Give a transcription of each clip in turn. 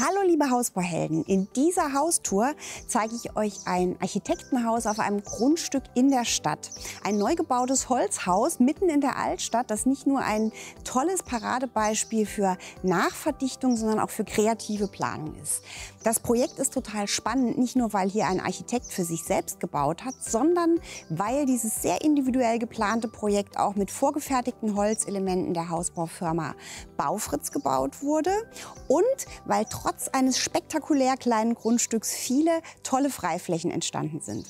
Hallo liebe Hausbauhelden, in dieser Haustour zeige ich euch ein Architektenhaus auf einem Grundstück in der Stadt. Ein neu gebautes Holzhaus mitten in der Altstadt, das nicht nur ein tolles Paradebeispiel für Nachverdichtung, sondern auch für kreative Planung ist. Das Projekt ist total spannend, nicht nur weil hier ein Architekt für sich selbst gebaut hat, sondern weil dieses sehr individuell geplante Projekt auch mit vorgefertigten Holzelementen der Hausbaufirma Baufritz gebaut wurde und weil trotz eines spektakulär kleinen Grundstücks viele tolle Freiflächen entstanden sind.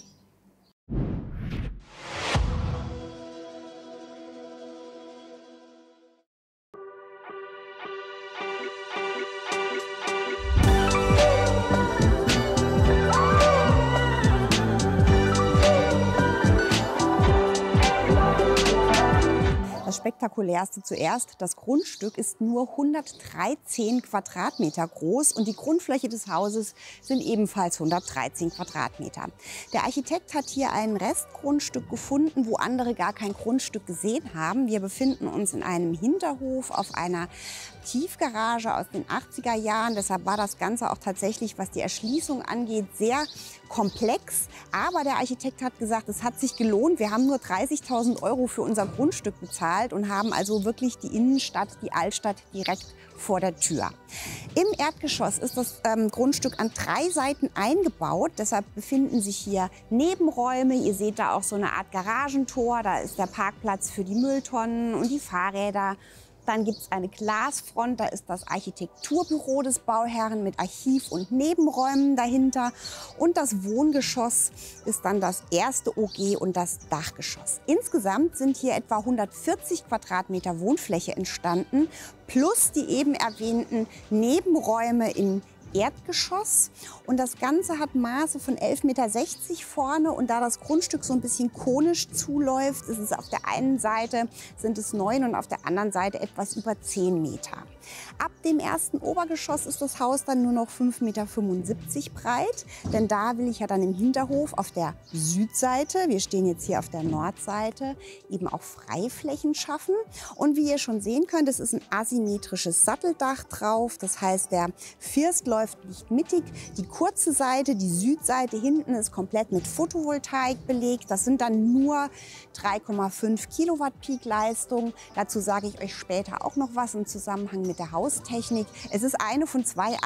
Das Spektakulärste zuerst, das Grundstück ist nur 113 Quadratmeter groß und die Grundfläche des Hauses sind ebenfalls 113 Quadratmeter. Der Architekt hat hier ein Restgrundstück gefunden, wo andere gar kein Grundstück gesehen haben. Wir befinden uns in einem Hinterhof auf einer Tiefgarage aus den 80er Jahren. Deshalb war das Ganze auch tatsächlich, was die Erschließung angeht, sehr komplex. Aber der Architekt hat gesagt, es hat sich gelohnt. Wir haben nur 30.000 € für unser Grundstück bezahlt und haben also wirklich die Innenstadt, die Altstadt direkt vor der Tür. Im Erdgeschoss ist das Grundstück an 3 Seiten eingebaut. Deshalb befinden sich hier Nebenräume. Ihr seht da auch so eine Art Garagentor. Da ist der Parkplatz für die Mülltonnen und die Fahrräder. Dann gibt es eine Glasfront, da ist das Architekturbüro des Bauherren mit Archiv und Nebenräumen dahinter. Und das Wohngeschoss ist dann das erste OG und das Dachgeschoss. Insgesamt sind hier etwa 140 Quadratmeter Wohnfläche entstanden, plus die eben erwähnten Nebenräume im Erdgeschoss. Und das Ganze hat Maße von 11,60 Meter vorne. Und da das Grundstück so ein bisschen konisch zuläuft, ist es auf der einen Seite sind es 9 und auf der anderen Seite etwas über 10 Meter. Ab dem ersten Obergeschoss ist das Haus dann nur noch 5,75 Meter breit. Denn da will ich ja dann im Hinterhof auf der Südseite, wir stehen jetzt hier auf der Nordseite, eben auch Freiflächen schaffen. Und wie ihr schon sehen könnt, es ist ein asymmetrisches Satteldach drauf. Das heißt, der First läuft nicht mittig. Die kurze Seite, die Südseite hinten ist komplett mit Photovoltaik belegt. Das sind dann nur 3,5 Kilowatt Peak-Leistung. Dazu sage ich euch später auch noch was im Zusammenhang mit der Haustechnik. Es ist eine von 2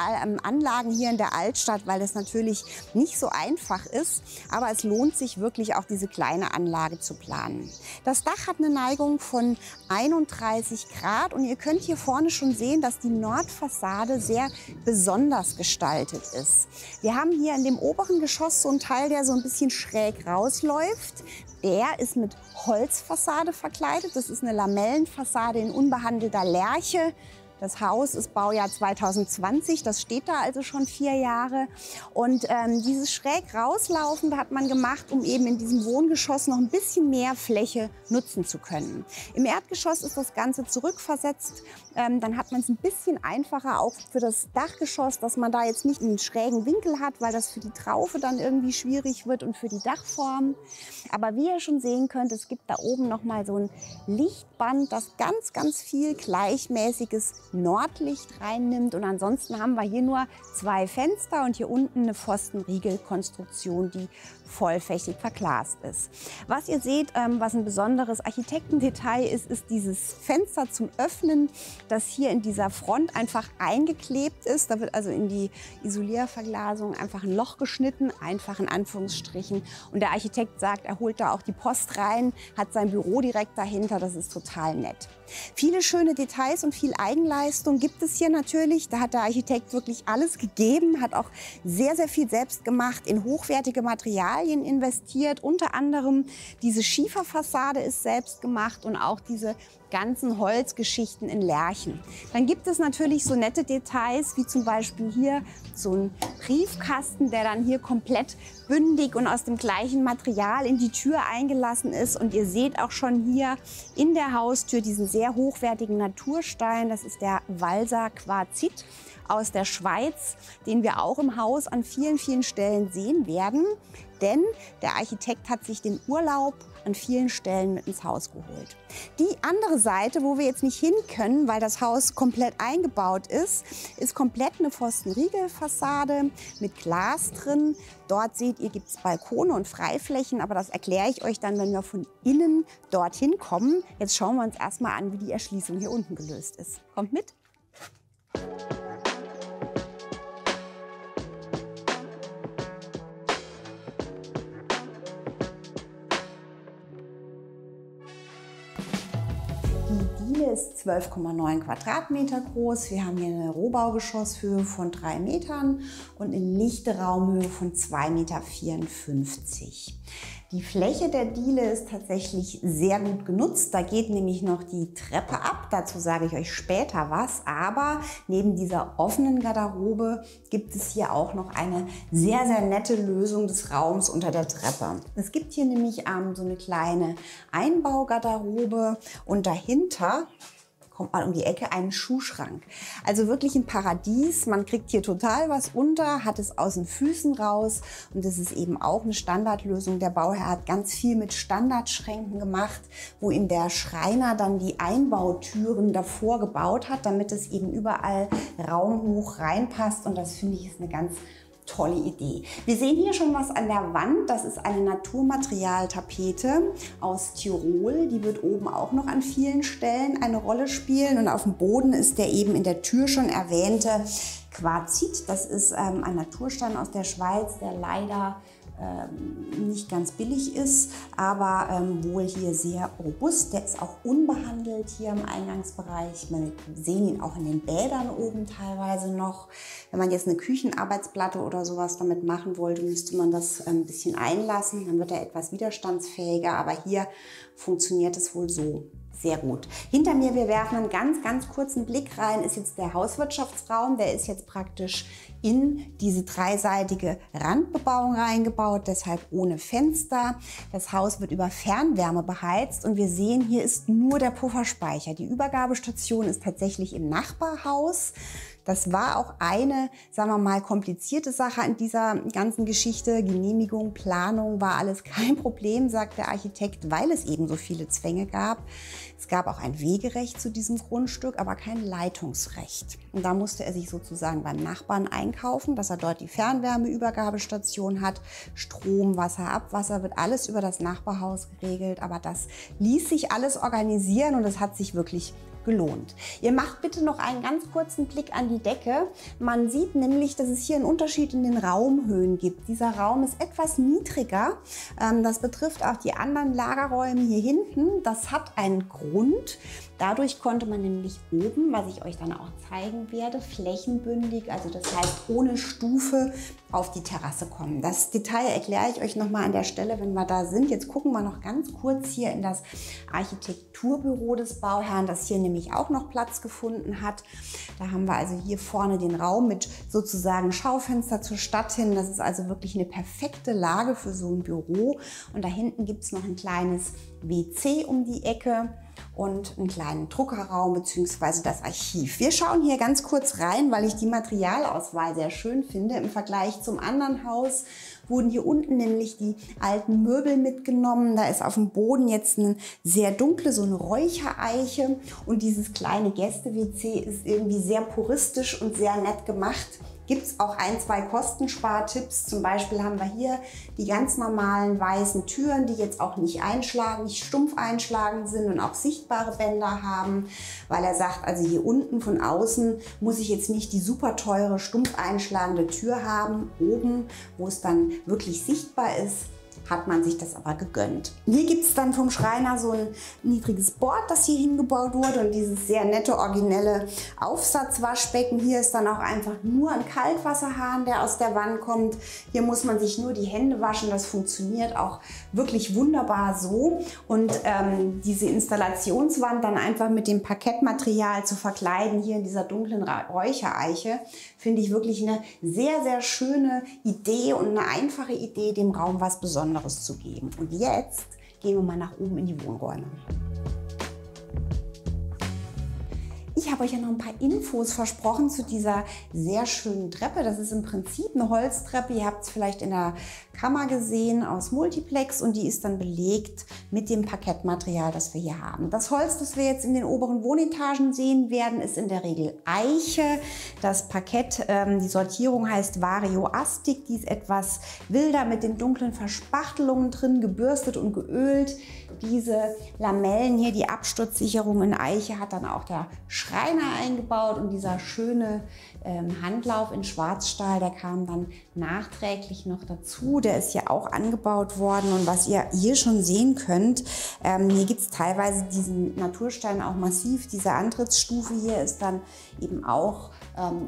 Anlagen hier in der Altstadt, weil es natürlich nicht so einfach ist. Aber es lohnt sich wirklich auch, diese kleine Anlage zu planen. Das Dach hat eine Neigung von 31 Grad und ihr könnt hier vorne schon sehen, dass die Nordfassade sehr besonders gestaltet ist. Wir haben hier in dem oberen Geschoss so einen Teil, der so ein bisschen schräg rausläuft. Der ist mit Holzfassade verkleidet. Das ist eine Lamellenfassade in unbehandelter Lärche. Das Haus ist Baujahr 2020, das steht da also schon 4 Jahre. Und dieses schräg rauslaufende hat man gemacht, um eben in diesem Wohngeschoss noch ein bisschen mehr Fläche nutzen zu können. Im Erdgeschoss ist das Ganze zurückversetzt. Dann hat man es ein bisschen einfacher, auch für das Dachgeschoss, dass man da jetzt nicht einen schrägen Winkel hat, weil das für die Traufe dann irgendwie schwierig wird und für die Dachform. Aber wie ihr schon sehen könnt, es gibt da oben noch mal so ein Lichtband, das ganz, ganz viel gleichmäßiges Nordlicht reinnimmt. Und ansonsten haben wir hier nur 2 Fenster und hier unten eine Pfostenriegelkonstruktion, die vollflächig verglast ist. Was ihr seht, was ein besonderes Architektendetail ist, ist dieses Fenster zum Öffnen, das hier in dieser Front einfach eingeklebt ist. Da wird also in die Isolierverglasung einfach ein Loch geschnitten, einfach in Anführungsstrichen. Und der Architekt sagt, er holt da auch die Post rein, hat sein Büro direkt dahinter. Das ist total nett. Viele schöne Details und viel Eigenleistung gibt es hier natürlich. Da hat der Architekt wirklich alles gegeben, hat auch sehr, sehr viel selbst gemacht, in hochwertige Materialien investiert. Unter anderem diese Schieferfassade ist selbst gemacht und auch diese ganzen Holzgeschichten in Lärchen. Dann gibt es natürlich so nette Details, wie zum Beispiel hier so ein Briefkasten, der dann hier komplett bündig und aus dem gleichen Material in die Tür eingelassen ist. Und ihr seht auch schon hier in der Haustür diesen sehr hochwertigen Naturstein. Das ist der Walser Quarzit aus der Schweiz, den wir auch im Haus an vielen, vielen Stellen sehen werden. denn der Architekt hat sich den Urlaub an vielen Stellen mit ins Haus geholt. Die andere Seite, wo wir jetzt nicht hin können, weil das Haus komplett eingebaut ist, ist komplett eine Pfostenriegelfassade mit Glas drin. Dort seht ihr, gibt es Balkone und Freiflächen, aber das erkläre ich euch dann, wenn wir von innen dorthin kommen. Jetzt schauen wir uns erstmal an, wie die Erschließung hier unten gelöst ist. Kommt mit! Die Diele ist 12,9 Quadratmeter groß. Wir haben hier eine Rohbaugeschosshöhe von 3 Metern und eine lichte Raumhöhe von 2,54 Meter. Die Fläche der Diele ist tatsächlich sehr gut genutzt. Da geht nämlich noch die Treppe ab. Dazu sage ich euch später was. Aber neben dieser offenen Garderobe gibt es hier auch noch eine sehr, sehr nette Lösung des Raums unter der Treppe. Es gibt hier nämlich so eine kleine Einbaugarderobe und dahinter kommt mal um die Ecke einen Schuhschrank. Also wirklich ein Paradies. Man kriegt hier total was unter, hat es aus den Füßen raus und das ist eben auch eine Standardlösung. Der Bauherr hat ganz viel mit Standardschränken gemacht, wo ihm der Schreiner dann die Einbautüren davor gebaut hat, damit es eben überall raumhoch reinpasst und das finde ich ist eine ganz tolle Idee. Wir sehen hier schon was an der Wand. Das ist eine Naturmaterialtapete aus Tirol. Die wird oben auch noch an vielen Stellen eine Rolle spielen. Und auf dem Boden ist der eben in der Tür schon erwähnte Quarzit. Das ist ein Naturstein aus der Schweiz, der leider nicht ganz billig ist, aber wohl hier sehr robust. Der ist auch unbehandelt hier im Eingangsbereich. Wir sehen ihn auch in den Bädern oben teilweise noch. Wenn man jetzt eine Küchenarbeitsplatte oder sowas damit machen wollte, müsste man das ein bisschen einlassen. Dann wird er etwas widerstandsfähiger, aber hier funktioniert es wohl so. Sehr gut. Hinter mir, wir werfen einen ganz, ganz kurzen Blick rein, ist jetzt der Hauswirtschaftsraum. Der ist jetzt praktisch in diese dreiseitige Randbebauung reingebaut, deshalb ohne Fenster. Das Haus wird über Fernwärme beheizt und wir sehen, hier ist nur der Pufferspeicher. Die Übergabestation ist tatsächlich im Nachbarhaus. Das war auch eine, sagen wir mal, komplizierte Sache an dieser ganzen Geschichte. Genehmigung, Planung war alles kein Problem, sagt der Architekt, weil es eben so viele Zwänge gab. Es gab auch ein Wegerecht zu diesem Grundstück, aber kein Leitungsrecht. Und da musste er sich sozusagen beim Nachbarn einkaufen, dass er dort die Fernwärmeübergabestation hat. Strom, Wasser, Abwasser wird alles über das Nachbarhaus geregelt. Aber das ließ sich alles organisieren und es hat sich wirklich gelohnt. Ihr macht bitte noch einen ganz kurzen Blick an die Decke. Man sieht nämlich, dass es hier einen Unterschied in den Raumhöhen gibt. Dieser Raum ist etwas niedriger. Das betrifft auch die anderen Lagerräume hier hinten. Das hat einen Grund. Dadurch konnte man nämlich oben, was ich euch dann auch zeigen werde, flächenbündig, also das heißt ohne Stufe, auf die Terrasse kommen. Das Detail erkläre ich euch nochmal an der Stelle, wenn wir da sind. Jetzt gucken wir noch ganz kurz hier in das Architekturbüro des Bauherrn, das hier nämlich auch noch Platz gefunden hat. Da haben wir also hier vorne den Raum mit sozusagen Schaufenster zur Stadt hin. Das ist also wirklich eine perfekte Lage für so ein Büro. Und da hinten gibt es noch ein kleines WC um die Ecke und einen kleinen Druckerraum bzw. das Archiv. Wir schauen hier ganz kurz rein, weil ich die Materialauswahl sehr schön finde. Im Vergleich zum anderen Haus wurden hier unten nämlich die alten Möbel mitgenommen. Da ist auf dem Boden jetzt eine sehr dunkle, so eine Räuchereiche und dieses kleine Gäste-WC ist irgendwie sehr puristisch und sehr nett gemacht. Gibt es auch ein, zwei Kostenspartipps. Zum Beispiel haben wir hier die ganz normalen weißen Türen, die jetzt auch nicht einschlagen, nicht stumpf einschlagen sind und auch sichtbare Bänder haben, weil er sagt, also hier unten von außen muss ich jetzt nicht die super teure, stumpf einschlagende Tür haben. Oben, wo es dann wirklich sichtbar ist, hat man sich das aber gegönnt. Hier gibt es dann vom Schreiner so ein niedriges Board, das hier hingebaut wurde und dieses sehr nette, originelle Aufsatzwaschbecken. Hier ist dann auch einfach nur ein Kaltwasserhahn, der aus der Wand kommt. Hier muss man sich nur die Hände waschen. Das funktioniert auch wirklich wunderbar so. Und diese Installationswand dann einfach mit dem Parkettmaterial zu verkleiden, hier in dieser dunklen Räuchereiche, finde ich wirklich eine sehr, sehr schöne Idee und eine einfache Idee, dem Raum was Besonderes zu geben. Und jetzt gehen wir mal nach oben in die Wohnräume. Ich habe euch ja noch ein paar Infos versprochen zu dieser sehr schönen Treppe. Das ist im Prinzip eine Holztreppe. Ihr habt es vielleicht in der Kammer gesehen aus Multiplex und die ist dann belegt mit dem Parkettmaterial, das wir hier haben. Das Holz, das wir jetzt in den oberen Wohnetagen sehen werden, ist in der Regel Eiche. Das Parkett, die Sortierung heißt Varioastic. Die ist etwas wilder mit den dunklen Verspachtelungen drin, gebürstet und geölt. Diese Lamellen hier, die Absturzsicherung in Eiche, hat dann auch der Schreiner eingebaut und dieser schöne Handlauf in Schwarzstahl, der kam dann nachträglich noch dazu. Der ist hier auch angebaut worden und was ihr hier schon sehen könnt, hier gibt es teilweise diesen Naturstein auch massiv. Diese Antrittsstufe hier ist dann eben auch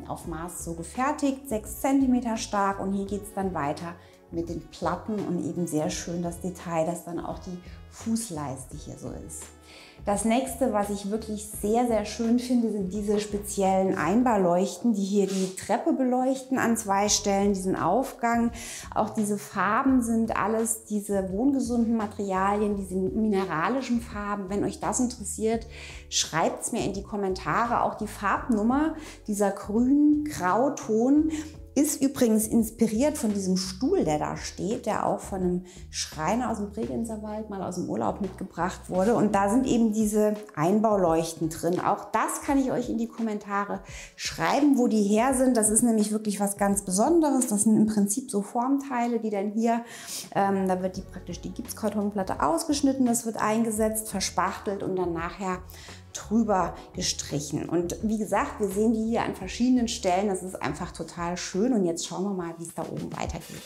auf Maß so gefertigt, 6 cm stark und hier geht es dann weiter mit den Platten und eben sehr schön das Detail, dass dann auch die Fußleiste hier so ist. Das nächste, was ich wirklich sehr, sehr schön finde, sind diese speziellen Einbauleuchten, die hier die Treppe beleuchten an 2 Stellen, diesen Aufgang. Auch diese Farben sind alles diese wohngesunden Materialien, diese mineralischen Farben. Wenn euch das interessiert, schreibt es mir in die Kommentare. Auch die Farbnummer, dieser grün-grau-Ton, ist übrigens inspiriert von diesem Stuhl, der da steht, der auch von einem Schreiner aus dem Bregenzer Wald mal aus dem Urlaub mitgebracht wurde. Und da sind eben diese Einbauleuchten drin. Auch das kann ich euch in die Kommentare schreiben, wo die her sind. Das ist nämlich wirklich was ganz Besonderes. Das sind im Prinzip so Formteile, die dann hier, da wird praktisch die Gipskartonplatte ausgeschnitten, das wird eingesetzt, verspachtelt und dann nachher drüber gestrichen. Und wie gesagt, wir sehen die hier an verschiedenen Stellen. Das ist einfach total schön. Und jetzt schauen wir mal, wie es da oben weitergeht.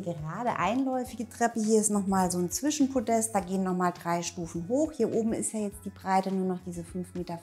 Gerade einläufige Treppe. Hier ist nochmal so ein Zwischenpodest, da gehen nochmal 3 Stufen hoch. Hier oben ist ja jetzt die Breite nur noch diese 5,75 Meter.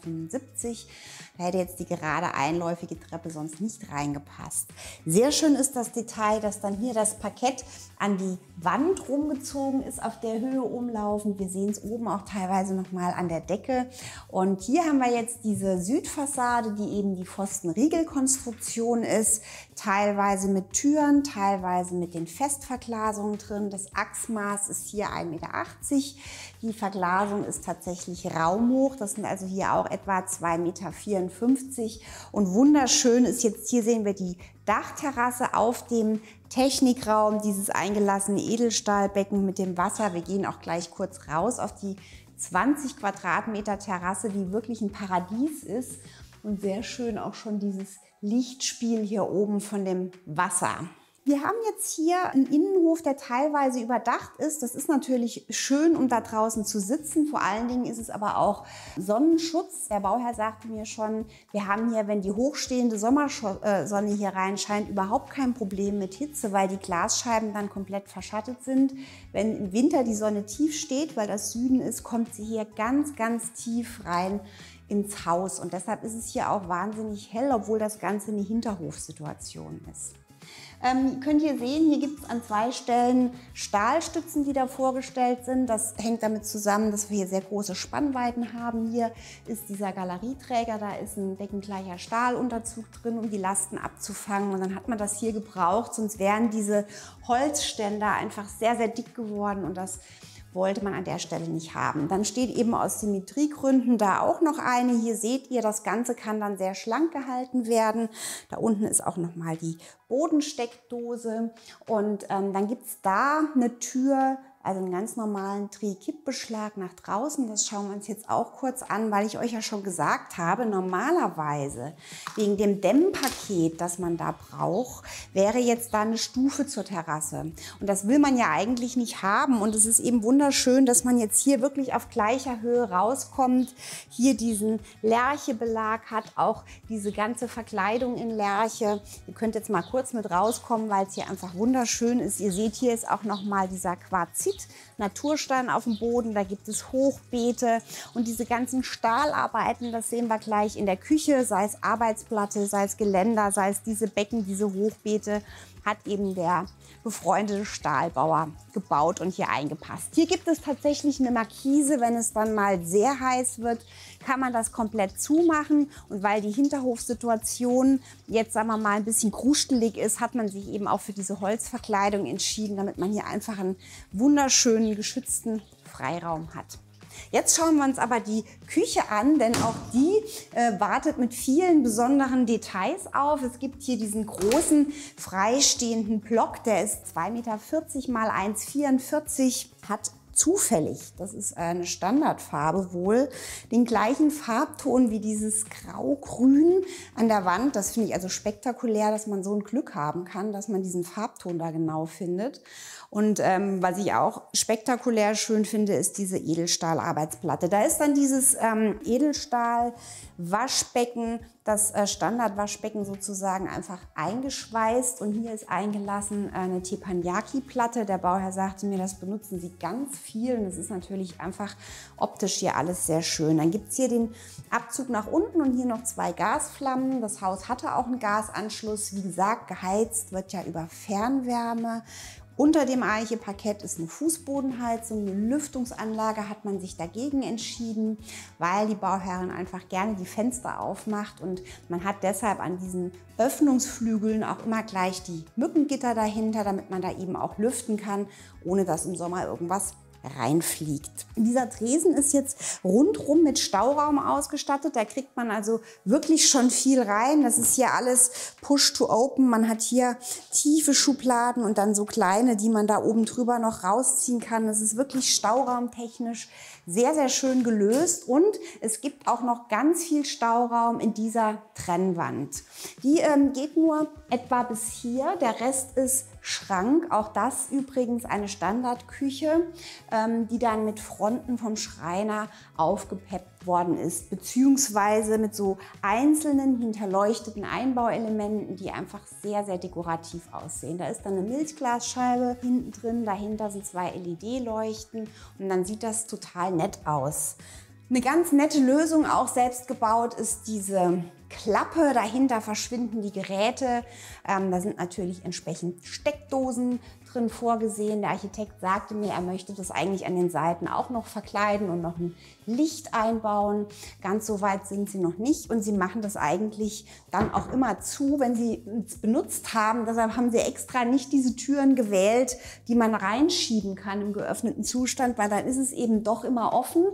Da hätte jetzt die gerade einläufige Treppe sonst nicht reingepasst. Sehr schön ist das Detail, dass dann hier das Parkett an die Wand rumgezogen ist, auf der Höhe umlaufend. Wir sehen es oben auch teilweise nochmal an der Decke. Und hier haben wir jetzt diese Südfassade, die eben die Pfostenriegelkonstruktion ist, teilweise mit Türen, teilweise mit den Festverglasungen drin. Das Achsmaß ist hier 1,80 Meter. Die Verglasung ist tatsächlich raumhoch. Das sind also hier auch etwa 2,54 Meter. Und wunderschön ist jetzt, hier sehen wir die Dachterrasse auf dem Technikraum, dieses eingelassene Edelstahlbecken mit dem Wasser. Wir gehen auch gleich kurz raus auf die 20 Quadratmeter Terrasse, die wirklich ein Paradies ist. Und sehr schön auch schon dieses Lichtspiel hier oben von dem Wasser. Wir haben jetzt hier einen Innenhof, der teilweise überdacht ist. Das ist natürlich schön, um da draußen zu sitzen. Vor allen Dingen ist es aber auch Sonnenschutz. Der Bauherr sagte mir schon, wir haben hier, wenn die hochstehende Sommersonne hier reinscheint, überhaupt kein Problem mit Hitze, weil die Glasscheiben dann komplett verschattet sind. Wenn im Winter die Sonne tief steht, weil das Süden ist, kommt sie hier ganz, ganz tief rein ins Haus. Und deshalb ist es hier auch wahnsinnig hell, obwohl das Ganze eine Hinterhofsituation ist. Könnt ihr sehen, hier gibt es an 2 Stellen Stahlstützen, die da vorgestellt sind. Das hängt damit zusammen, dass wir hier sehr große Spannweiten haben. Hier ist dieser Galerieträger, da ist ein deckengleicher Stahlunterzug drin, um die Lasten abzufangen. Und dann hat man das hier gebraucht, sonst wären diese Holzständer einfach sehr, sehr dick geworden und das wollte man an der Stelle nicht haben. Dann steht eben aus Symmetriegründen da auch noch eine. Hier seht ihr, das Ganze kann dann sehr schlank gehalten werden. Da unten ist auch noch mal die Bodensteckdose und dann gibt es da eine Tür, also einen ganz normalen Drehkippbeschlag nach draußen. Das schauen wir uns jetzt auch kurz an, weil ich euch ja schon gesagt habe, normalerweise wegen dem Dämmpaket, das man da braucht, wäre jetzt da eine Stufe zur Terrasse. Und das will man ja eigentlich nicht haben. Und es ist eben wunderschön, dass man jetzt hier wirklich auf gleicher Höhe rauskommt, hier diesen Lärchebelag hat, auch diese ganze Verkleidung in Lärche. Ihr könnt jetzt mal kurz mit rauskommen, weil es hier einfach wunderschön ist. Ihr seht, hier ist auch noch mal dieser Quarzit Naturstein auf dem Boden, da gibt es Hochbeete und diese ganzen Stahlarbeiten, das sehen wir gleich in der Küche, sei es Arbeitsplatte, sei es Geländer, sei es diese Becken, diese Hochbeete, hat eben der befreundete Stahlbauer gebaut und hier eingepasst. Hier gibt es tatsächlich eine Markise, wenn es dann mal sehr heiß wird, kann man das komplett zumachen. Und weil die Hinterhofsituation jetzt, sagen wir mal, ein bisschen krustelig ist, hat man sich eben auch für diese Holzverkleidung entschieden, damit man hier einfach einen wunderschönen, geschützten Freiraum hat. Jetzt schauen wir uns aber die Küche an, denn auch die wartet mit vielen besonderen Details auf. Es gibt hier diesen großen freistehenden Block, der ist 2,40 Meter mal 1,44, hat zufällig, das ist eine Standardfarbe wohl, den gleichen Farbton wie dieses Grau-Grün an der Wand. Das finde ich also spektakulär, dass man so ein Glück haben kann, dass man diesen Farbton da genau findet. Und was ich auch spektakulär schön finde, ist diese Edelstahl-Arbeitsplatte. Da ist dann dieses Edelstahl-Waschbecken, das Standardwaschbecken sozusagen einfach eingeschweißt. Und hier ist eingelassen eine Teppanyaki-Platte. Der Bauherr sagte mir, das benutzen sie ganz viel. Und das ist natürlich einfach optisch hier alles sehr schön. Dann gibt es hier den Abzug nach unten und hier noch 2 Gasflammen. Das Haus hatte auch einen Gasanschluss. Wie gesagt, geheizt wird ja über Fernwärme. Unter dem Eiche-Parkett ist eine Fußbodenheizung, eine Lüftungsanlage hat man sich dagegen entschieden, weil die Bauherrin einfach gerne die Fenster aufmacht und man hat deshalb an diesen Öffnungsflügeln auch immer gleich die Mückengitter dahinter, damit man da eben auch lüften kann, ohne dass im Sommer irgendwas reinfliegt. Dieser Tresen ist jetzt rundrum mit Stauraum ausgestattet. Da kriegt man also wirklich schon viel rein. Das ist hier alles Push to Open. Man hat hier tiefe Schubladen und dann so kleine, die man da oben drüber noch rausziehen kann. Das ist wirklich stauraumtechnisch sehr, sehr schön gelöst und es gibt auch noch ganz viel Stauraum in dieser Trennwand. Die geht nur etwa bis hier, der Rest ist Schrank. Auch das übrigens eine Standardküche, die dann mit Fronten vom Schreiner aufgepeppt worden ist, beziehungsweise mit so einzelnen hinterleuchteten Einbauelementen, die einfach sehr, sehr dekorativ aussehen. Da ist dann eine Milchglasscheibe hinten drin, dahinter sind 2 LED-Leuchten und dann sieht das total nett aus. Eine ganz nette Lösung, auch selbst gebaut, ist diese Klappe. Dahinter verschwinden die Geräte. Da sind natürlich entsprechend Steckdosen drin vorgesehen. Der Architekt sagte mir, er möchte das eigentlich an den Seiten auch noch verkleiden und noch ein Licht einbauen. Ganz so weit sind sie noch nicht und sie machen das eigentlich dann auch immer zu, wenn sie es benutzt haben. Deshalb haben sie extra nicht diese Türen gewählt, die man reinschieben kann im geöffneten Zustand, weil dann ist es eben doch immer offen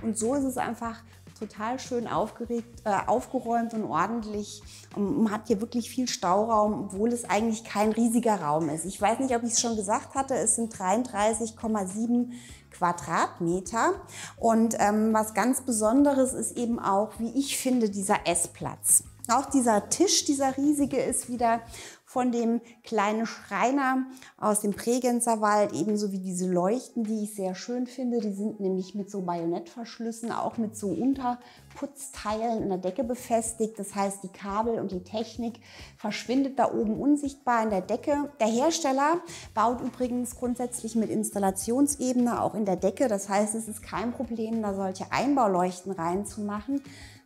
und so ist es einfach total schön aufgeräumt und ordentlich. Man hat hier wirklich viel Stauraum, obwohl es eigentlich kein riesiger Raum ist. Ich weiß nicht, ob ich es schon gesagt hatte, es sind 33,7 Quadratmeter. Und was ganz Besonderes ist eben auch, wie ich finde, dieser Essplatz. Auch dieser Tisch, dieser riesige, ist wieder von dem kleinen Schreiner aus dem Bregenzer Wald, ebenso wie diese Leuchten, die ich sehr schön finde. Die sind nämlich mit so Bajonettverschlüssen, auch mit so Unterputzteilen in der Decke befestigt. Das heißt, die Kabel und die Technik verschwindet da oben unsichtbar in der Decke. Der Hersteller baut übrigens grundsätzlich mit Installationsebene auch in der Decke. Das heißt, es ist kein Problem, da solche Einbauleuchten reinzumachen.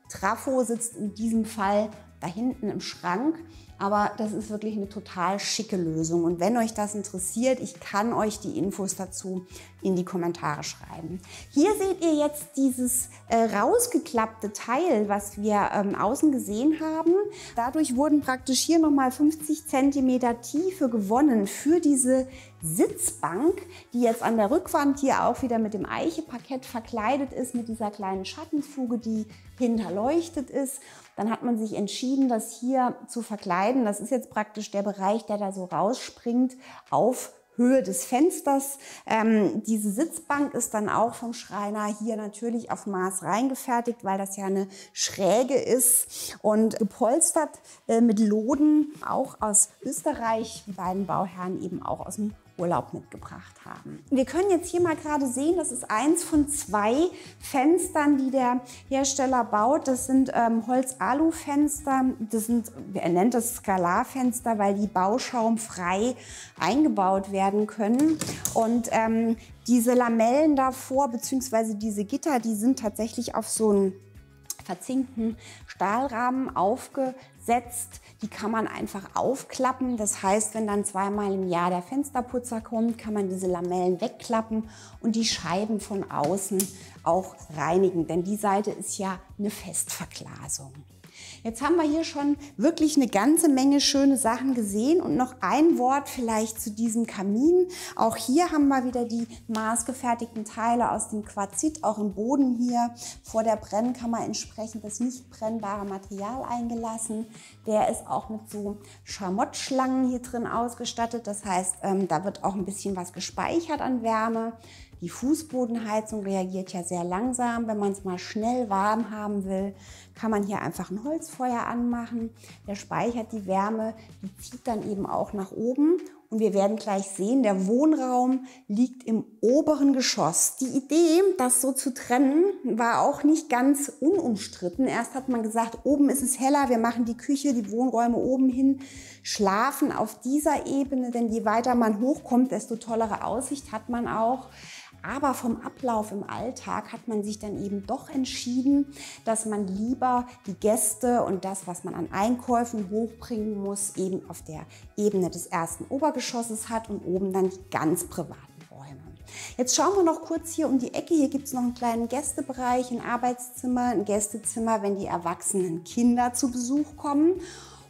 Trafo sitzt in diesem Fall da hinten im Schrank. Aber das ist wirklich eine total schicke Lösung. Und wenn euch das interessiert, ich kann euch die Infos dazu in die Kommentare schreiben. Hier seht ihr jetzt dieses rausgeklappte Teil, was wir außen gesehen haben. Dadurch wurden praktisch hier nochmal 50 cm Tiefe gewonnen für diese Sitzbank, die jetzt an der Rückwand hier auch wieder mit dem Eiche-Parkett verkleidet ist, mit dieser kleinen Schattenfuge, die hinterleuchtet ist. Dann hat man sich entschieden, das hier zu verkleiden. Das ist jetzt praktisch der Bereich, der da so rausspringt auf Höhe des Fensters. Diese Sitzbank ist dann auch vom Schreiner hier natürlich auf Maß reingefertigt, weil das ja eine Schräge ist und gepolstert mit Loden, auch aus Österreich, die beiden Bauherren eben auch aus dem Urlaub mitgebracht haben. Wir können jetzt hier mal gerade sehen, das ist eins von 2 Fenstern, die der Hersteller baut. Das sind Holz-Alu-Fenster. Er nennt das Skalarfenster, weil die bauschaumfrei eingebaut werden können. Und diese Lamellen davor, beziehungsweise diese Gitter, die sind tatsächlich auf so einen verzinkten Stahlrahmen aufgesetzt. setzt. Die kann man einfach aufklappen. Das heißt, wenn dann zweimal im Jahr der Fensterputzer kommt, kann man diese Lamellen wegklappen und die Scheiben von außen auch reinigen. Denn die Seite ist ja eine Festverglasung. Jetzt haben wir hier schon wirklich eine ganze Menge schöne Sachen gesehen und noch ein Wort vielleicht zu diesem Kamin. Auch hier haben wir wieder die maßgefertigten Teile aus dem Quarzit, auch im Boden hier vor der Brennkammer entsprechend das nicht brennbare Material eingelassen. Der ist auch mit so Schamottschlangen hier drin ausgestattet. Das heißt, da wird auch ein bisschen was gespeichert an Wärme. Die Fußbodenheizung reagiert ja sehr langsam. Wenn man es mal schnell warm haben will, kann man hier einfach ein Holzfeuer anmachen. Der speichert die Wärme, die zieht dann eben auch nach oben. Und wir werden gleich sehen, der Wohnraum liegt im oberen Geschoss. Die Idee, das so zu trennen, war auch nicht ganz unumstritten. Erst hat man gesagt, oben ist es heller, wir machen die Küche, die Wohnräume oben hin, schlafen auf dieser Ebene, denn je weiter man hochkommt, desto tollere Aussicht hat man auch. Aber vom Ablauf im Alltag hat man sich dann eben doch entschieden, dass man lieber die Gäste und das, was man an Einkäufen hochbringen muss, eben auf der Ebene des ersten Obergeschosses hat und oben dann die ganz privaten Räume. Jetzt schauen wir noch kurz hier um die Ecke. Hier gibt es noch einen kleinen Gästebereich, ein Arbeitszimmer, ein Gästezimmer, wenn die erwachsenen Kinder zu Besuch kommen.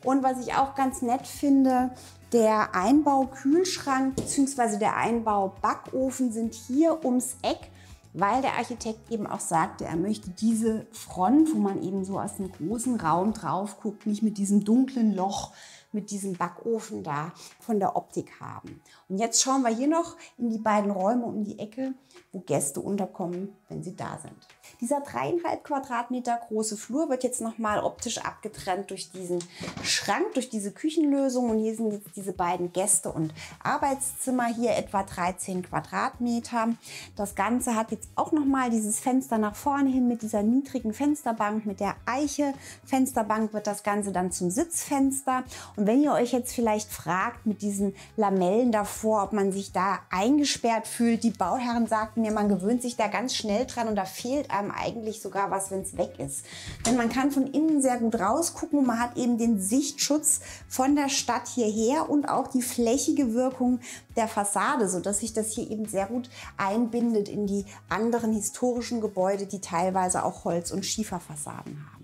Und was ich auch ganz nett finde, der Einbaukühlschrank bzw. der Einbaubackofen sind hier ums Eck, weil der Architekt eben auch sagte, er möchte diese Front, wo man eben so aus dem großen Raum drauf guckt, nicht mit diesem dunklen Loch, mit diesem Backofen da von der Optik haben. Und jetzt schauen wir hier noch in die beiden Räume um die Ecke, wo Gäste unterkommen, wenn sie da sind. Dieser 3,5 Quadratmeter große Flur wird jetzt nochmal optisch abgetrennt durch diesen Schrank, durch diese Küchenlösung. Und hier sind jetzt diese beiden Gäste- und Arbeitszimmer, hier etwa 13 Quadratmeter. Das Ganze hat jetzt auch nochmal dieses Fenster nach vorne hin mit dieser niedrigen Fensterbank, mit der Eiche-Fensterbank wird das Ganze dann zum Sitzfenster. Und wenn ihr euch jetzt vielleicht fragt mit diesen Lamellen davor, ob man sich da eingesperrt fühlt, die Bauherren sagten mir, man gewöhnt sich da ganz schnell dran und da fehlt einem eigentlich sogar was, wenn es weg ist. Denn man kann von innen sehr gut rausgucken und man hat eben den Sichtschutz von der Stadt hierher und auch die flächige Wirkung der Fassade, sodass sich das hier eben sehr gut einbindet in die anderen historischen Gebäude, die teilweise auch Holz- und Schieferfassaden haben.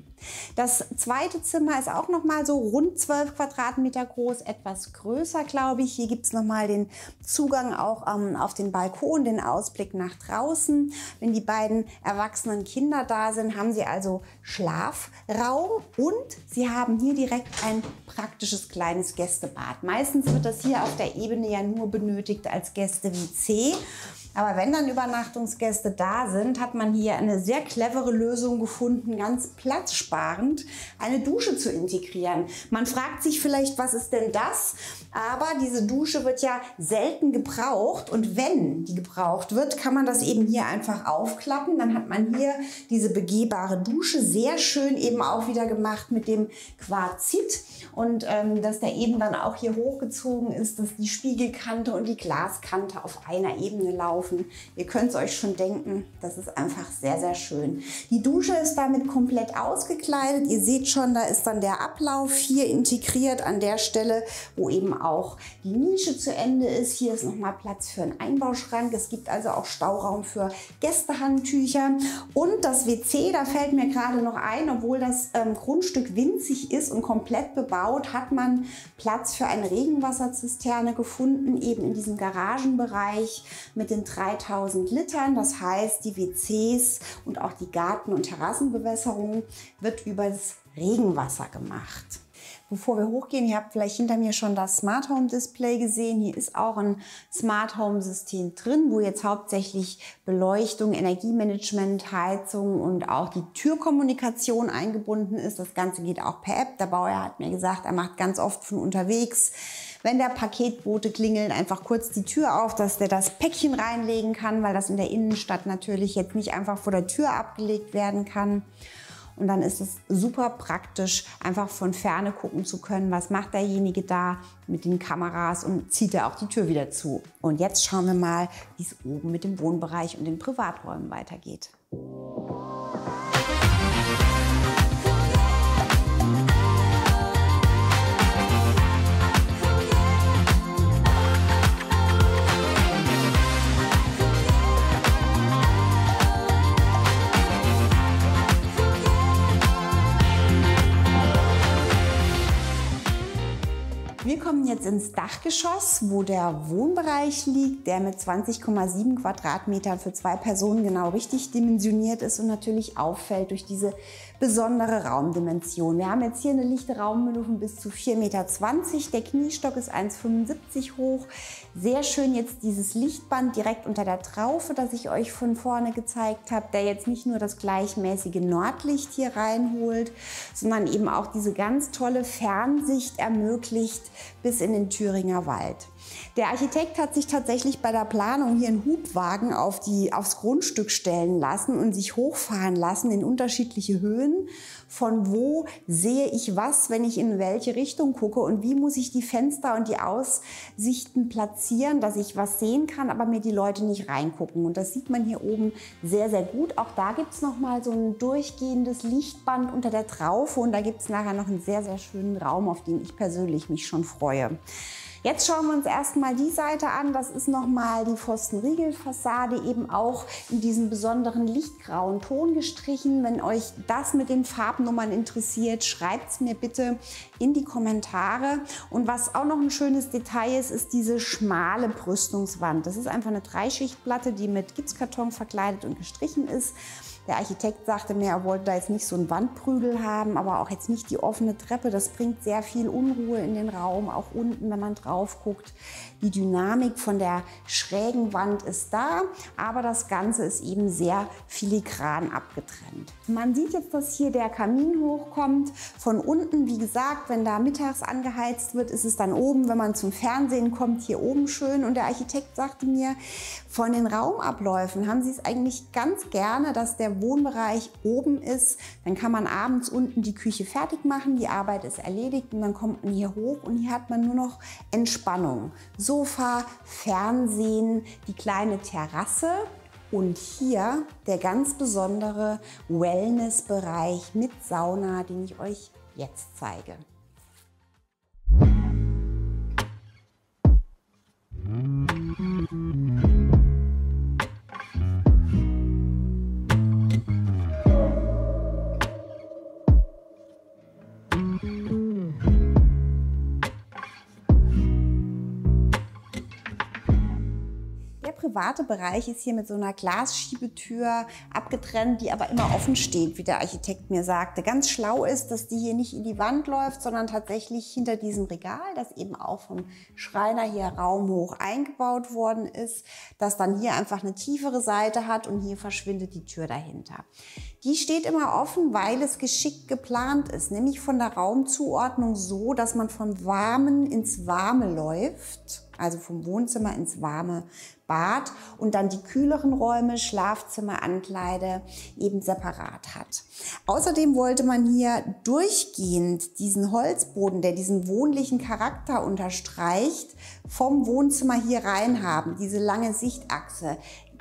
Das zweite Zimmer ist auch noch mal so rund 12 Quadratmeter groß, etwas größer, glaube ich. Hier gibt es noch mal den Zugang auch auf den Balkon, den Ausblick nach draußen. Wenn die beiden erwachsenen Kinder da sind, haben sie also Schlafraum und sie haben hier direkt ein praktisches kleines Gästebad. Meistens wird das hier auf der Ebene ja nur benötigt als Gäste-WC. Aber wenn dann Übernachtungsgäste da sind, hat man hier eine sehr clevere Lösung gefunden, ganz platzsparend eine Dusche zu integrieren. Man fragt sich vielleicht, was ist denn das? Aber diese Dusche wird ja selten gebraucht und wenn die gebraucht wird, kann man das eben hier einfach aufklappen. Dann hat man hier diese begehbare Dusche, sehr schön eben auch wieder gemacht mit dem Quarzit und dass der eben dann auch hier hochgezogen ist, dass die Spiegelkante und die Glaskante auf einer Ebene laufen. Ihr könnt es euch schon denken, das ist einfach sehr, sehr schön. Die Dusche ist damit komplett ausgekleidet. Ihr seht schon, da ist dann der Ablauf hier integriert an der Stelle, wo eben auch die Nische zu Ende ist. Hier ist nochmal Platz für einen Einbauschrank. Es gibt also auch Stauraum für Gästehandtücher. Und das WC, da fällt mir gerade noch ein, obwohl das Grundstück winzig ist und komplett bebaut, hat man Platz für eine Regenwasserzisterne gefunden, eben in diesem Garagenbereich mit den 3000 Litern. Das heißt, die WCs und auch die Garten- und Terrassenbewässerung wird über das Regenwasser gemacht. Bevor wir hochgehen, ihr habt vielleicht hinter mir schon das Smart Home Display gesehen. Hier ist auch ein Smart Home System drin, wo jetzt hauptsächlich Beleuchtung, Energiemanagement, Heizung und auch die Türkommunikation eingebunden ist. Das Ganze geht auch per App. Der Bauherr hat mir gesagt, er macht ganz oft von unterwegs, wenn der Paketbote klingelt, einfach kurz die Tür auf, dass der das Päckchen reinlegen kann, weil das in der Innenstadt natürlich jetzt nicht einfach vor der Tür abgelegt werden kann. Und dann ist es super praktisch, einfach von Ferne gucken zu können, was macht derjenige da mit den Kameras und zieht er auch die Tür wieder zu. Und jetzt schauen wir mal, wie es oben mit dem Wohnbereich und den Privaträumen weitergeht. kommen jetzt ins Dachgeschoss, wo der Wohnbereich liegt, der mit 20,7 Quadratmetern für 2 Personen genau richtig dimensioniert ist und natürlich auffällt durch diese besondere Raumdimension. Wir haben jetzt hier eine lichte Raumhöhe von bis zu 4,20 Meter. Der Kniestock ist 1,75 hoch. Sehr schön jetzt dieses Lichtband direkt unter der Traufe, das ich euch von vorne gezeigt habe, der jetzt nicht nur das gleichmäßige Nordlicht hier reinholt, sondern eben auch diese ganz tolle Fernsicht ermöglicht bis in den Thüringer Wald. Der Architekt hat sich tatsächlich bei der Planung hier einen Hubwagen aufs Grundstück stellen lassen und sich hochfahren lassen in unterschiedliche Höhen. Von wo sehe ich was, wenn ich in welche Richtung gucke und wie muss ich die Fenster und die Aussichten platzieren, dass ich was sehen kann, aber mir die Leute nicht reingucken. Und das sieht man hier oben sehr, sehr gut. Auch da gibt es nochmal so ein durchgehendes Lichtband unter der Traufe und da gibt es nachher noch einen sehr, sehr schönen Raum, auf den ich persönlich mich schon freue. Jetzt schauen wir uns erstmal die Seite an. Das ist nochmal die Pfostenriegelfassade, eben auch in diesem besonderen lichtgrauen Ton gestrichen. Wenn euch das mit den Farbnummern interessiert, schreibt es mir bitte in die Kommentare. Und was auch noch ein schönes Detail ist, ist diese schmale Brüstungswand. Das ist einfach eine Dreischichtplatte, die mit Gipskarton verkleidet und gestrichen ist. Der Architekt sagte mir, er wollte da jetzt nicht so einen Wandprügel haben, aber auch jetzt nicht die offene Treppe. Das bringt sehr viel Unruhe in den Raum, auch unten, wenn man drauf guckt. Die Dynamik von der schrägen Wand ist da, aber das Ganze ist eben sehr filigran abgetrennt. Man sieht jetzt, dass hier der Kamin hochkommt. Von unten, wie gesagt, wenn da mittags angeheizt wird, ist es dann oben. Wenn man zum Fernsehen kommt, hier oben schön. Und der Architekt sagte mir, von den Raumabläufen haben sie es eigentlich ganz gerne, dass der Wohnbereich oben ist. Dann kann man abends unten die Küche fertig machen, die Arbeit ist erledigt und dann kommt man hier hoch und hier hat man nur noch Entspannung. Sofa, Fernsehen, die kleine Terrasse und hier der ganz besondere Wellnessbereich mit Sauna, den ich euch jetzt zeige. Der private Bereich ist hier mit so einer Glasschiebetür abgetrennt, die aber immer offen steht, wie der Architekt mir sagte. Ganz schlau ist, dass die hier nicht in die Wand läuft, sondern tatsächlich hinter diesem Regal, das eben auch vom Schreiner hier raumhoch eingebaut worden ist, das dann hier einfach eine tiefere Seite hat und hier verschwindet die Tür dahinter. Die steht immer offen, weil es geschickt geplant ist, nämlich von der Raumzuordnung so, dass man vom Warmen ins Warme läuft, also vom Wohnzimmer ins warme Bad und dann die kühleren Räume, Schlafzimmer, Ankleide eben separat hat. Außerdem wollte man hier durchgehend diesen Holzboden, der diesen wohnlichen Charakter unterstreicht, vom Wohnzimmer hier rein haben, diese lange Sichtachse.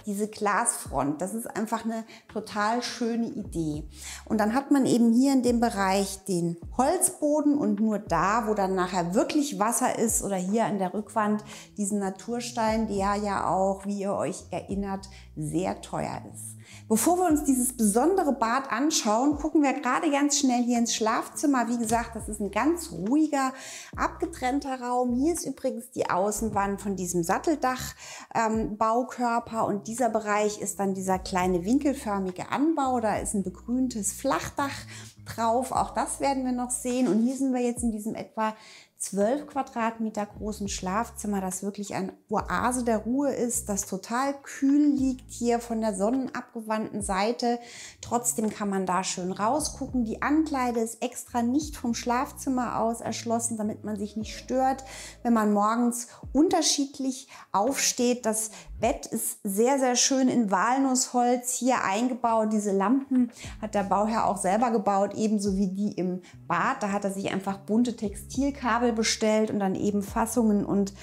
Diese Glasfront, das ist einfach eine total schöne Idee. Und dann hat man eben hier in dem Bereich den Holzboden und nur da, wo dann nachher wirklich Wasser ist oder hier an der Rückwand diesen Naturstein, der ja auch, wie ihr euch erinnert, sehr teuer ist. Bevor wir uns dieses besondere Bad anschauen, gucken wir gerade ganz schnell hier ins Schlafzimmer. Wie gesagt, das ist ein ganz ruhiger, abgetrennter Raum. Hier ist übrigens die Außenwand von diesem Satteldach-Baukörper und dieser Bereich ist dann dieser kleine winkelförmige Anbau. Da ist ein begrüntes Flachdach drauf. Auch das werden wir noch sehen. Und hier sind wir jetzt in diesem etwa 12 Quadratmeter großen Schlafzimmer, das wirklich eine Oase der Ruhe ist, das total kühl liegt hier von der sonnenabgewandten Seite. Trotzdem kann man da schön rausgucken. Die Ankleide ist extra nicht vom Schlafzimmer aus erschlossen, damit man sich nicht stört, wenn man morgens unterschiedlich aufsteht. Das Bett ist sehr, sehr schön in Walnussholz hier eingebaut. Diese Lampen hat der Bauherr auch selber gebaut, ebenso wie die im Bad. Da hat er sich einfach bunte Textilkabel bestellt und dann eben Fassungen und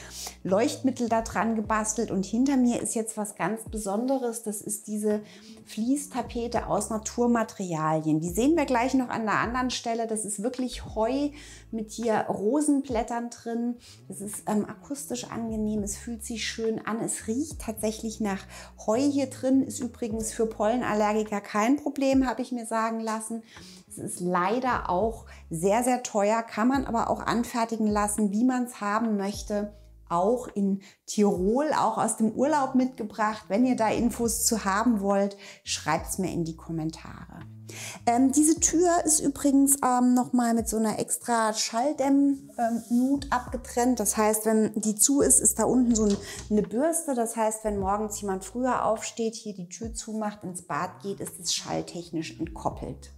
Leuchtmittel da dran gebastelt. Und hinter mir ist jetzt was ganz Besonderes. Das ist diese Fließtapete aus Naturmaterialien. Die sehen wir gleich noch an einer anderen Stelle. Das ist wirklich Heu mit hier Rosenblättern drin. Das ist akustisch angenehm. Es fühlt sich schön an. Es riecht riecht tatsächlich nach Heu hier drin, ist übrigens für Pollenallergiker kein Problem, habe ich mir sagen lassen. Es ist leider auch sehr, sehr teuer, kann man aber auch anfertigen lassen, wie man es haben möchte. Auch in Tirol, auch aus dem Urlaub mitgebracht. Wenn ihr da Infos zu haben wollt, schreibt es mir in die Kommentare. Diese Tür ist übrigens nochmal mit so einer extra Schalldämm-Nut abgetrennt. Das heißt, wenn die zu ist, ist da unten so eine Bürste. Das heißt, wenn morgens jemand früher aufsteht, hier die Tür zumacht, ins Bad geht, ist es schalltechnisch entkoppelt.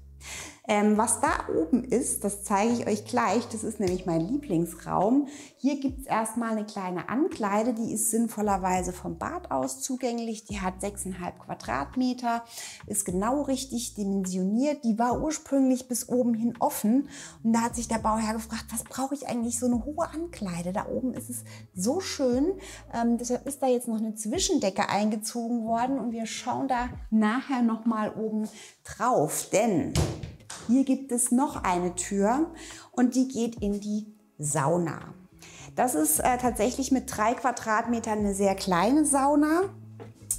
Was da oben ist, das zeige ich euch gleich. Das ist nämlich mein Lieblingsraum. Hier gibt es erstmal eine kleine Ankleide, die ist sinnvollerweise vom Bad aus zugänglich. Die hat 6,5 Quadratmeter, ist genau richtig dimensioniert. Die war ursprünglich bis oben hin offen und da hat sich der Bauherr gefragt, was brauche ich eigentlich so eine hohe Ankleide? Da oben ist es so schön. Deshalb ist da jetzt noch eine Zwischendecke eingezogen worden und wir schauen da nachher nochmal oben drauf, denn hier gibt es noch eine Tür und die geht in die Sauna. Das ist tatsächlich mit 3 Quadratmetern eine sehr kleine Sauna.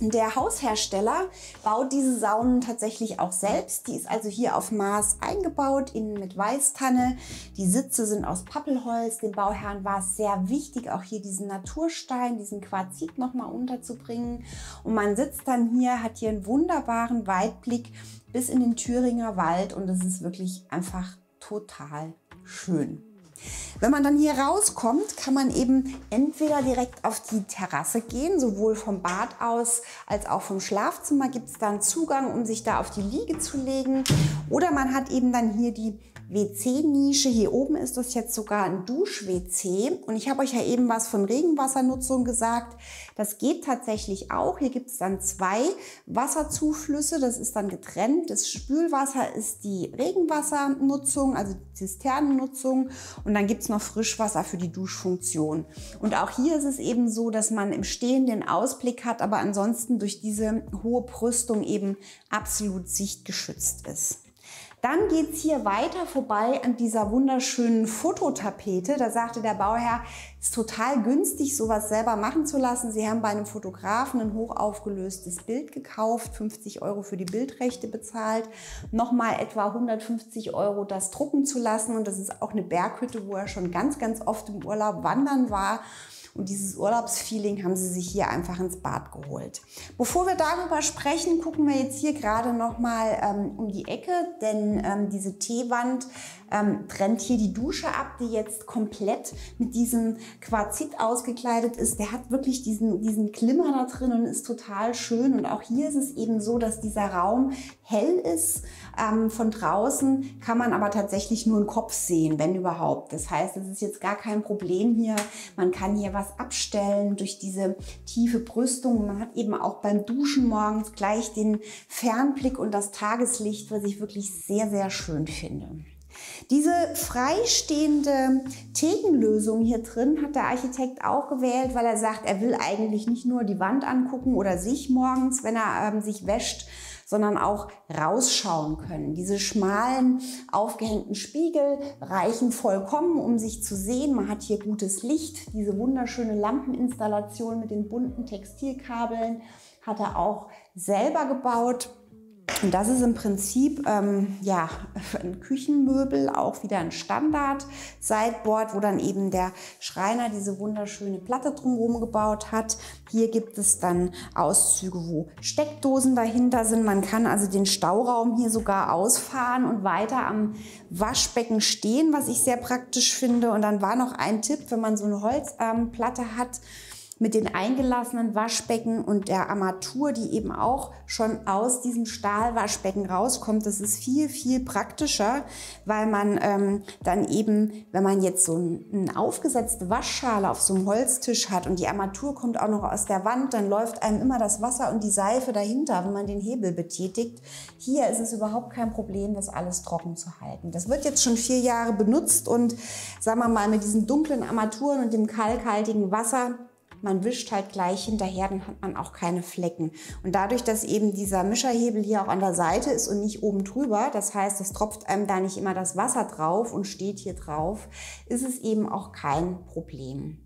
Der Haushersteller baut diese Saunen tatsächlich auch selbst. Die ist also hier auf Maß eingebaut, innen mit Weißtanne. Die Sitze sind aus Pappelholz. Dem Bauherrn war es sehr wichtig, auch hier diesen Naturstein, diesen Quarzit nochmal unterzubringen. Und man sitzt dann hier, hat hier einen wunderbaren Weitblick bis in den Thüringer Wald und es ist wirklich einfach total schön. Wenn man dann hier rauskommt, kann man eben entweder direkt auf die Terrasse gehen, sowohl vom Bad aus als auch vom Schlafzimmer gibt es dann Zugang, um sich da auf die Liege zu legen. Oder man hat eben dann hier die WC-Nische. Hier oben ist das jetzt sogar ein Dusch-WC. Und ich habe euch ja eben was von Regenwassernutzung gesagt. Das geht tatsächlich auch. Hier gibt es dann 2 Wasserzuflüsse. Das ist dann getrennt. Das Spülwasser ist die Regenwassernutzung, also die Zisternennutzung. Und dann gibt es noch Frischwasser für die Duschfunktion. Und auch hier ist es eben so, dass man im Stehen den Ausblick hat, aber ansonsten durch diese hohe Brüstung eben absolut sichtgeschützt ist. Dann geht es hier weiter vorbei an dieser wunderschönen Fototapete. Da sagte der Bauherr, es ist total günstig, sowas selber machen zu lassen. Sie haben bei einem Fotografen ein hochaufgelöstes Bild gekauft, 50 € für die Bildrechte bezahlt, nochmal etwa 150 € das drucken zu lassen. Und das ist auch eine Berghütte, wo er schon ganz, ganz oft im Urlaub wandern war. Und dieses Urlaubsfeeling haben sie sich hier einfach ins Bad geholt. Bevor wir darüber sprechen, gucken wir jetzt hier gerade noch mal um die Ecke, denn diese T-Wand trennt hier die Dusche ab, die jetzt komplett mit diesem Quarzit ausgekleidet ist. Der hat wirklich diesen Glimmer da drin und ist total schön. Und auch hier ist es eben so, dass dieser Raum hell ist. Von draußen kann man aber tatsächlich nur einen Kopf sehen, wenn überhaupt. Das heißt, es ist jetzt gar kein Problem hier. Man kann hier was abstellen durch diese tiefe Brüstung. Man hat eben auch beim Duschen morgens gleich den Fernblick und das Tageslicht, was ich wirklich sehr, sehr schön finde. Diese freistehende Thekenlösung hier drin hat der Architekt auch gewählt, weil er sagt, er will eigentlich nicht nur die Wand angucken oder sich morgens, wenn er sich wäscht, sondern auch rausschauen können. Diese schmalen, aufgehängten Spiegel reichen vollkommen, um sich zu sehen. Man hat hier gutes Licht. Diese wunderschöne Lampeninstallation mit den bunten Textilkabeln hat er auch selber gebaut. Und das ist im Prinzip ja, ein Küchenmöbel, auch wieder ein Standard-Sideboard, wo dann eben der Schreiner diese wunderschöne Platte drumherum gebaut hat. Hier gibt es dann Auszüge, wo Steckdosen dahinter sind. Man kann also den Stauraum hier sogar ausfahren und weiter am Waschbecken stehen, was ich sehr praktisch finde. Und dann war noch ein Tipp, wenn man so eine Holzplatte hat, mit den eingelassenen Waschbecken und der Armatur, die eben auch schon aus diesem Stahlwaschbecken rauskommt. Das ist viel, viel praktischer, weil man dann eben, wenn man jetzt so eine aufgesetzte Waschschale auf so einem Holztisch hat und die Armatur kommt auch noch aus der Wand, dann läuft einem immer das Wasser und die Seife dahinter, wenn man den Hebel betätigt. Hier ist es überhaupt kein Problem, das alles trocken zu halten. Das wird jetzt schon 4 Jahre benutzt und sagen wir mal mit diesen dunklen Armaturen und dem kalkhaltigen Wasser, man wischt halt gleich hinterher, dann hat man auch keine Flecken. Und dadurch, dass eben dieser Mischerhebel hier auch an der Seite ist und nicht oben drüber, das heißt, es tropft einem da nicht immer das Wasser drauf und steht hier drauf, ist es eben auch kein Problem.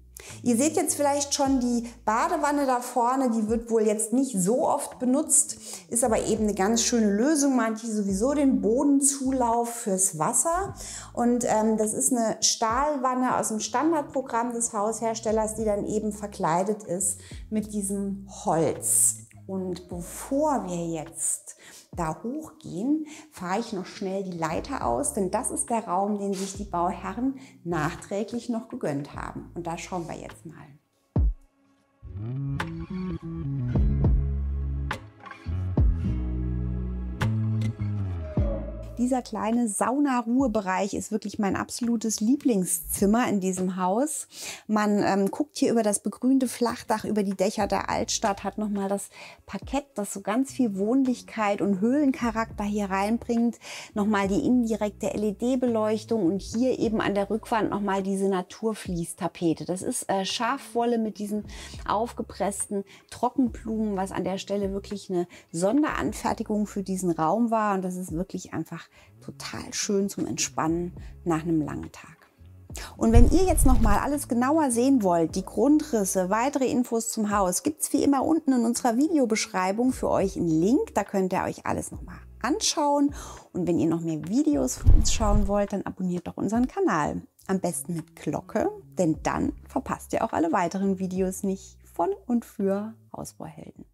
Ihr seht jetzt vielleicht schon die Badewanne da vorne, die wird wohl jetzt nicht so oft benutzt, ist aber eben eine ganz schöne Lösung. Man hat hier sowieso den Bodenzulauf fürs Wasser und das ist eine Stahlwanne aus dem Standardprogramm des Hausherstellers, die dann eben verkleidet ist mit diesem Holz. Und bevor wir jetzt da hochgehen, fahre ich noch schnell die Leiter aus, denn das ist der Raum, den sich die Bauherren nachträglich noch gegönnt haben. Und da schauen wir jetzt mal. Dieser kleine Sauna-Ruhebereich ist wirklich mein absolutes Lieblingszimmer in diesem Haus. Man guckt hier über das begrünte Flachdach, über die Dächer der Altstadt, hat nochmal das Parkett, das so ganz viel Wohnlichkeit und Höhlencharakter hier reinbringt. Nochmal die indirekte LED-Beleuchtung und hier eben an der Rückwand nochmal diese Naturfließtapete. Das ist Schafwolle mit diesen aufgepressten Trockenblumen, was an der Stelle wirklich eine Sonderanfertigung für diesen Raum war. Und das ist wirklich einfach total schön zum Entspannen nach einem langen Tag. Und wenn ihr jetzt noch mal alles genauer sehen wollt, die Grundrisse, weitere Infos zum Haus, gibt es wie immer unten in unserer Videobeschreibung für euch einen Link. Da könnt ihr euch alles noch mal anschauen. Und wenn ihr noch mehr Videos von uns schauen wollt, dann abonniert doch unseren Kanal. Am besten mit Glocke, denn dann verpasst ihr auch alle weiteren Videos nicht von und für Hausbauhelden.